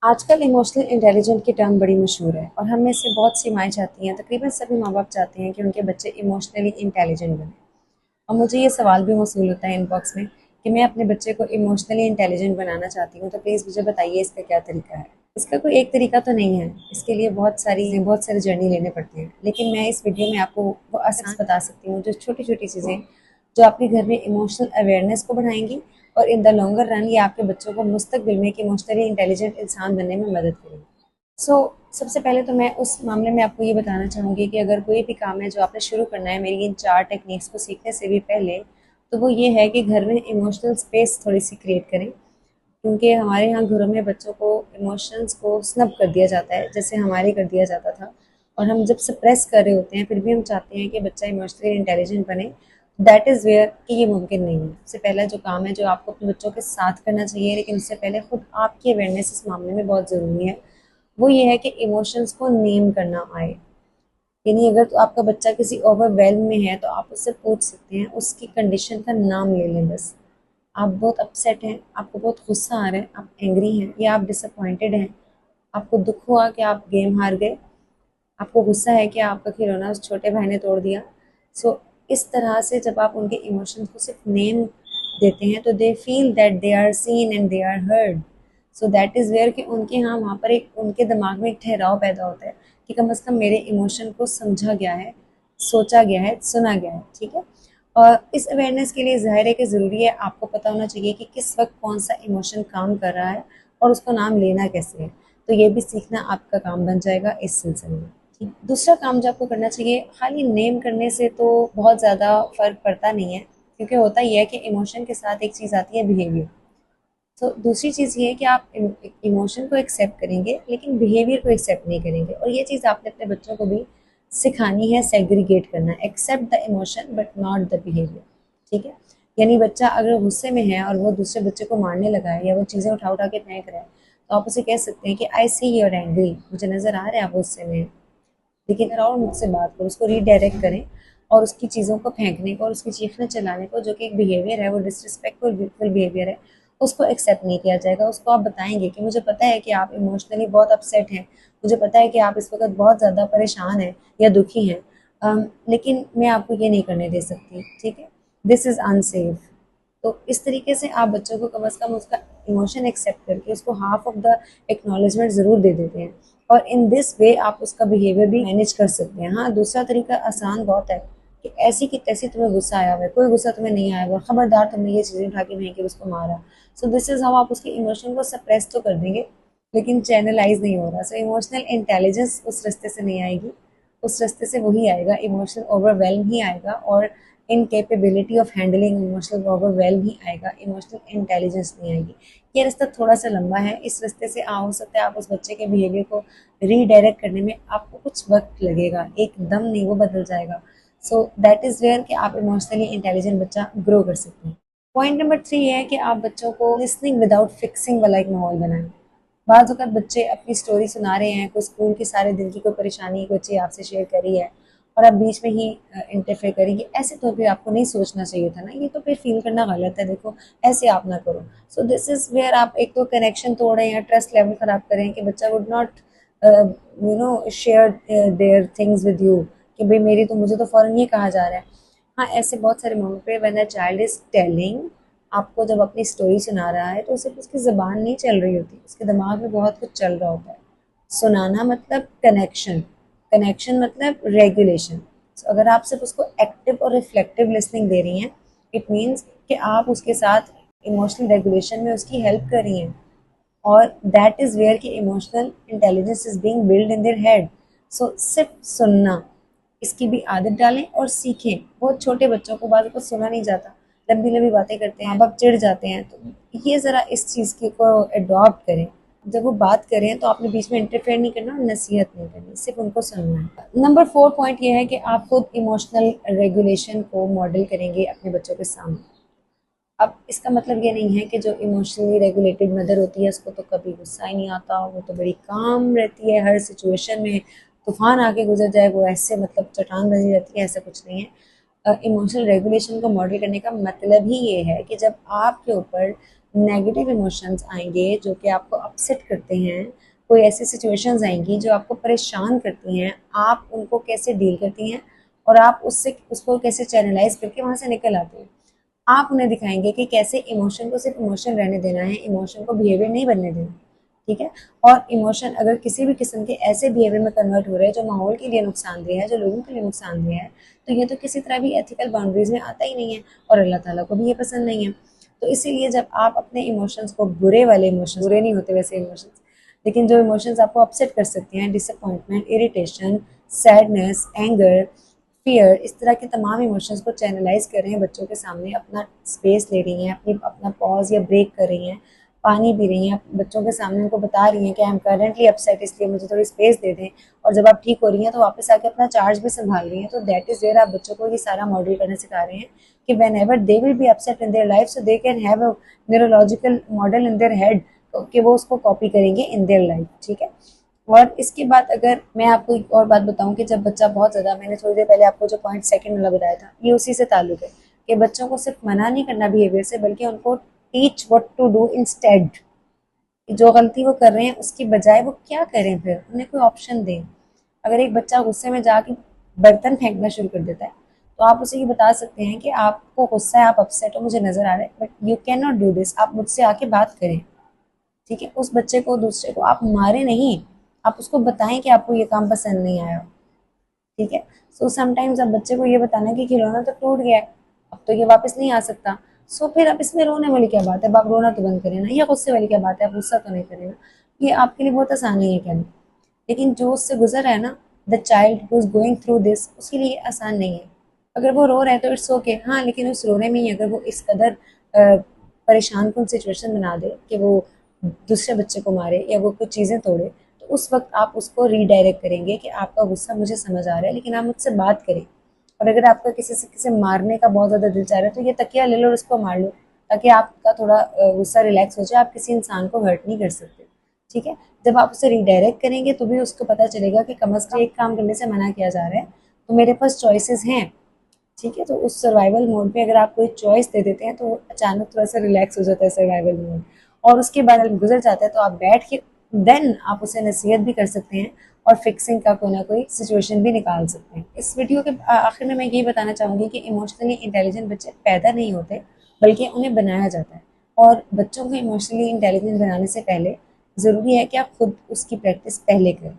आजकल emotional intelligent की term बड़ी मशहूर है और हम में से बहुत सी माएँ चाहती हैं, तकरीबन सभी माँ बाप चाहते हैं कि उनके बच्चे इमोशनली इंटेलिजेंट बने। और मुझे ये सवाल भी मौसूल होता है इनबॉक्स में कि मैं अपने बच्चे को इमोशनली इंटेलिजेंट बनाना चाहती हूँ, तो प्लीज़ मुझे बताइए इसका क्या तरीका है। इसका कोई एक तरीका तो नहीं है, इसके लिए बहुत सारे जर्नी लेने पड़ते हैं, लेकिन मैं इस वीडियो में आपको वो आसान बता सकती हूँ जो छोटी छोटी चीज़ें जो आपके घर में इमोशनल अवेयरनेस को बढ़ाएंगी और इन द लॉन्गर रन ये आपके बच्चों को मुस्तकबिल में एक इमोशनली इंटेलिजेंट इंसान बनने में मदद करेंगी। सबसे पहले तो मैं उस मामले में आपको ये बताना चाहूँगी कि अगर कोई भी काम है जो आपने शुरू करना है मेरी इन 4 टेक्निक्स को सीखने से भी पहले, तो वो ये है कि घर में इमोशनल स्पेस थोड़ी-सी क्रिएट करें। क्योंकि हमारे यहाँ घरों में बच्चों को इमोशंस को स्नब कर दिया जाता है, जैसे हमारे कर दिया जाता था। और हम जब सप्रेस कर रहे होते हैं, फिर भी हम चाहते हैं कि बच्चा इमोशनली इंटेलिजेंट बने। दैट इज़ वेयर कि ये मुमकिन नहीं है। सबसे पहला जो काम है जो आपको अपने बच्चों के साथ करना चाहिए, लेकिन उससे पहले खुद आपकी अवेयरनेस इस मामले में बहुत ज़रूरी है। वो ये है कि इमोशंस को नेम करना आए। यानी अगर तो आपका बच्चा किसी ओवरवेल्म में है तो आप उससे पूछ सकते हैं, उसकी कंडीशन का नाम ले लें बस। आप बहुत अपसेट हैं, आपको बहुत गुस्सा आ रहा है, आप एंग्री हैं या आप डिसअपॉइंटेड हैं, आपको दुख हुआ कि आप गेम हार गए, आपको गुस्सा है कि आपका खिलौना उस छोटे भाई ने तोड़ दिया। इस तरह से जब आप उनके इमोशंस को सिर्फ नेम देते हैं तो they feel that they are seen and they are heard. So that is where कि उनके यहाँ वहाँ पर एक उनके दिमाग में एक ठहराव पैदा होता है कि कम से कम मेरे इमोशन को समझा गया है, सोचा गया है, सुना गया है, ठीक है। और इस अवेयरनेस के लिए ज़ाहिर है कि ज़रूरी है आपको पता होना चाहिए कि किस वक्त कौन सा इमोशन काम कर रहा है और उसको नाम लेना कैसे है। तो ये भी सीखना आपका काम बन जाएगा इस सिलसिले में। ठीक, दूसरा काम जो आपको करना चाहिए, खाली नेम करने से तो बहुत ज़्यादा फ़र्क पड़ता नहीं है, क्योंकि होता ही है कि इमोशन के साथ एक चीज़ आती है बिहेवियर। तो दूसरी चीज़ ये है कि आप इमोशन को एक्सेप्ट करेंगे लेकिन बिहेवियर को एक्सेप्ट नहीं करेंगे, और ये चीज़ आपने अपने बच्चों को भी सिखानी है, सेग्रीगेट करना, accept the emotion but not the behaviour. ठीक है। यानी बच्चा अगर गुस्से में है और वो दूसरे बच्चे को मारने लगा है या वो चीज़ें उठा उठा के फेंक रहा है, तो आप उसे कह सकते हैं कि आई सी योर एंग्री, मुझे नज़र आ रहा है आप गुस्से में हैं, लेकिन अगर और मुझसे बात करो, उसको रीडायरेक्ट करें और उसकी चीज़ों को फेंकने को और उसकी चीखने चलाने को, जो कि एक बिहेवियर है, वो डिसरिस्पेक्टफुल बिल्कुल बिहेवियर है, उसको एक्सेप्ट नहीं किया जाएगा। उसको आप बताएंगे कि मुझे पता है कि आप इमोशनली बहुत अपसेट हैं, मुझे पता है कि आप इस वक्त बहुत ज़्यादा परेशान हैं या दुखी हैं, लेकिन मैं आपको ये नहीं करने दे सकती, ठीक है, दिस इज़ अनसेफ। तो इस तरीके से आप बच्चों को कम अज़ कम उसका इमोशन एक्सेप्ट करके उसको हाफ ऑफ द एक्नॉलेजमेंट ज़रूर दे देते हैं, और इन दिस वे आप उसका बिहेवियर भी मैनेज कर सकते हैं। हाँ, दूसरा तरीका आसान बहुत है कि ऐसी की तैसी तुम्हें गुस्सा आया हुआ है, कोई गुस्सा तुम्हें नहीं आया हुआ, खबरदार तुमने ये चीज़ें उठा के फेंकी उसको मारा। सो दिस इज़ हाउ आप उसके इमोशन को सप्रेस तो कर देंगे, लेकिन चैनलाइज नहीं हो रहा। सो इमोशनल इंटेलिजेंस उस रास्ते से नहीं आएगी, उस रास्ते से वही आएगा, इमोशनल ओवरवेलम ही आएगा, और incapability of handling emotional overwhelm ही आएगा, इमोशनल इंटेलिजेंस नहीं आएगी। ये रास्ता थोड़ा सा लंबा है, इस रास्ते से हो सकता है आप उस बच्चे के बिहेवियर को रीडायरेक्ट करने में आपको कुछ वक्त लगेगा, एकदम नहीं वो बदल जाएगा। सो दैट इज़ वेयर कि आप इमोशनली इंटेलिजेंट बच्चा ग्रो कर सकते हैं। पॉइंट नंबर 3 है कि आप बच्चों को लिसनिंग विदाउट फिक्सिंग वाला एक माहौल बनाएं। बाज़ औक़ात बच्चे अपनी स्टोरी सुना रहे हैं, कोई स्कूल की सारे दिन की कोई परेशानी कोई चीज़ आपसे शेयर करी है और आप बीच में ही इंटरफेयर करेंगे, ऐसे तो फिर आपको नहीं सोचना चाहिए था ना, ये तो फिर फील करना गलत है, देखो ऐसे आप ना करो। सो दिस इज़ वेयर आप एक तो कनेक्शन तोड़ रहे हैं, ट्रस्ट लेवल ख़राब करें कि बच्चा would not share their things with you, कि भाई मेरी तो मुझे तो फ़ौरन ये कहा जा रहा है। हाँ, ऐसे बहुत सारे मोमेंट पे when a child is telling, आपको जब अपनी स्टोरी सुना रहा है तो सिर्फ उसकी ज़बान नहीं चल रही होती, उसके दिमाग में बहुत कुछ चल रहा होता है। सुनाना मतलब कनेक्शन, कनेक्शन मतलब रेगुलेशन। So, अगर आप सिर्फ उसको एक्टिव और रिफ्लेक्टिव लिसनिंग दे रही हैं, इट मीन्स कि आप उसके साथ इमोशनल रेगुलेशन में उसकी हेल्प कर रही हैं, और दैट इज़ वेयर कि emotional intelligence is being build in their head. So सिर्फ सुनना, इसकी भी आदत डालें और सीखें। बहुत छोटे बच्चों को बात को सुना नहीं जाता, लंबी लंबी बातें करते हैं, माँ बाप चिढ़ जाते हैं, तो ये ज़रा इस चीज़ की को अडॉप्ट करें। जब वो बात करें तो आपने बीच में इंटरफेयर नहीं करना और नसीहत नहीं करनी, सिर्फ उनको सुनना है। नंबर 4 पॉइंट ये है कि आप खुद इमोशनल रेगुलेशन को मॉडल करेंगे अपने बच्चों के सामने। अब इसका मतलब ये नहीं है कि जो इमोशनली रेगुलेटेड मदर होती है उसको तो कभी गुस्सा ही नहीं आता, वो तो बड़ी काम रहती है, हर सिचुएशन में तूफान आके गुजर जाए वो ऐसे मतलब चट्टान बनी रहती है, ऐसा कुछ नहीं है। इमोशनल रेगुलेशन को मॉडल करने का मतलब ही ये है कि जब आपके ऊपर नेगेटिव इमोशंस आएंगे जो कि आपको अपसेट करते हैं, कोई ऐसी सिचुएशंस आएंगी जो आपको परेशान करती हैं, आप उनको कैसे डील करती हैं और आप उसको कैसे चैनलाइज करके वहाँ से निकल आते हैं। आप उन्हें दिखाएंगे कि कैसे इमोशन को सिर्फ इमोशन रहने देना है, इमोशन को बिहेवियर नहीं बनने देना। ठीक है। और इमोशन अगर किसी भी किस्म के ऐसे बिहेवियर में कन्वर्ट हो रहे हैं जो माहौल के लिए नुकसानदेह है, जो लोगों के लिए नुकसानदेह है, तो ये तो किसी तरह भी एथिकल बाउंड्रीज में आता ही नहीं है और अल्लाह ताला को भी ये पसंद नहीं है। तो इसीलिए जब आप अपने इमोशंस को, बुरे वाले इमोशंस, बुरे नहीं होते वैसे इमोशंस, लेकिन जो इमोशंस आपको अपसेट कर सकते हैं, disappointment, irritation, sadness, anger, fear, इस तरह के तमाम इमोशंस को चैनलाइज कर रहे हैं बच्चों के सामने, अपना स्पेस ले रही हैं, अपना पॉज या ब्रेक कर रही हैं, पानी पी रही हैं, बच्चों के सामने उनको बता रही हैं कि आई एम करेंटली अपसेट, इसलिए मुझे थोड़ी स्पेस दे दें, और जब आप ठीक हो रही हैं तो वापस आके अपना चार्ज भी संभाल रही हैं। तो दैट इज वेयर आप बच्चों को ये सारा मॉडल करना सिखा रहे हैं कि when ever they will be upset in their life, so they can have a neurological model in their head कि वो उसको कॉपी करेंगे इन देयर लाइफ। ठीक है। और इसके बाद अगर मैं आपको एक और बात बताऊं कि जब बच्चा बहुत ज़्यादा, मैंने थोड़ी देर पहले आपको जो पॉइंट सेकंड वाला बताया था, ये उसी से ताल्लुक है कि बच्चों को सिर्फ मना नहीं करना बिहेवियर से, बल्कि उनको teach what to do instead. जो गलती वो कर रहे हैं उसकी बजाय वो क्या करें, फिर उन्हें कोई ऑप्शन दें। अगर एक बच्चा गुस्से में जाके बर्तन फेंकना शुरू कर देता है तो आप उसे ये बता सकते हैं कि आपको गुस्सा है, आप अपसेट हो, मुझे नजर आ रहा है, but you can not do this, आप मुझसे आके बात करें। ठीक है। उस बच्चे को, दूसरे को आप मारे नहीं, आप उसको बताएं कि आपको ये काम पसंद नहीं आया। ठीक है। सो समटाइम्स अब बच्चे को ये बताना कि खिलौना तो टूट गया है, अब तो ये वापस नहीं आ सकता। सो फिर अब इसमें रोने वाली क्या बात है, आप रोना तो बंद करें ना, या गुस्से वाली क्या बात है, आप गुस्सा तो नहीं करें ना। ये आपके लिए बहुत आसान है ये कहना, लेकिन जो उससे गुजर रहा है ना, the child who is going through this, उसके लिए आसान नहीं है। अगर वो रो रहा है तो इट्स ओके, हाँ, लेकिन उस रोने में ही अगर वो इस कदर परेशान कुन सिचुएशन बना दे कि वो दूसरे बच्चे को मारे या वो कुछ चीज़ें तोड़े, तो उस वक्त आप उसको रीडायरेक्ट करेंगे कि आपका गुस्सा मुझे समझ आ रहा है, लेकिन आप मुझसे बात करें। और अगर आपका किसी मारने का बहुत ज़्यादा दिल चाह रहा है तो ये तकिया ले लो और उसको मार लो, ताकि आपका थोड़ा गुस्सा रिलैक्स हो जाए। आप किसी इंसान को हर्ट नहीं कर सकते। ठीक है। जब आप उसे रीडायरेक्ट करेंगे तो भी उसको पता चलेगा कि कम अज़ कम एक काम करने से मना किया जा रहा है, तो मेरे पास चॉइसेस हैं। ठीक है। तो उस सर्वाइवल मोड पे अगर आप कोई चॉइस दे देते हैं तो अचानक थोड़ा सा रिलैक्स हो जाता है सर्वाइवल मोड, और उसके बाद जब गुजर जाता है तो आप बैठ के देन आप उसे नसीहत भी कर सकते हैं और फिक्सिंग का कोई ना कोई सिचुएशन भी निकाल सकते हैं। इस वीडियो के आखिर में मैं यही बताना चाहूँगी कि इमोशनली इंटेलिजेंट बच्चे पैदा नहीं होते, बल्कि उन्हें बनाया जाता है। और बच्चों को इमोशनली इंटेलिजेंट बनाने से पहले ज़रूरी है कि आप खुद उसकी प्रैक्टिस पहले करें।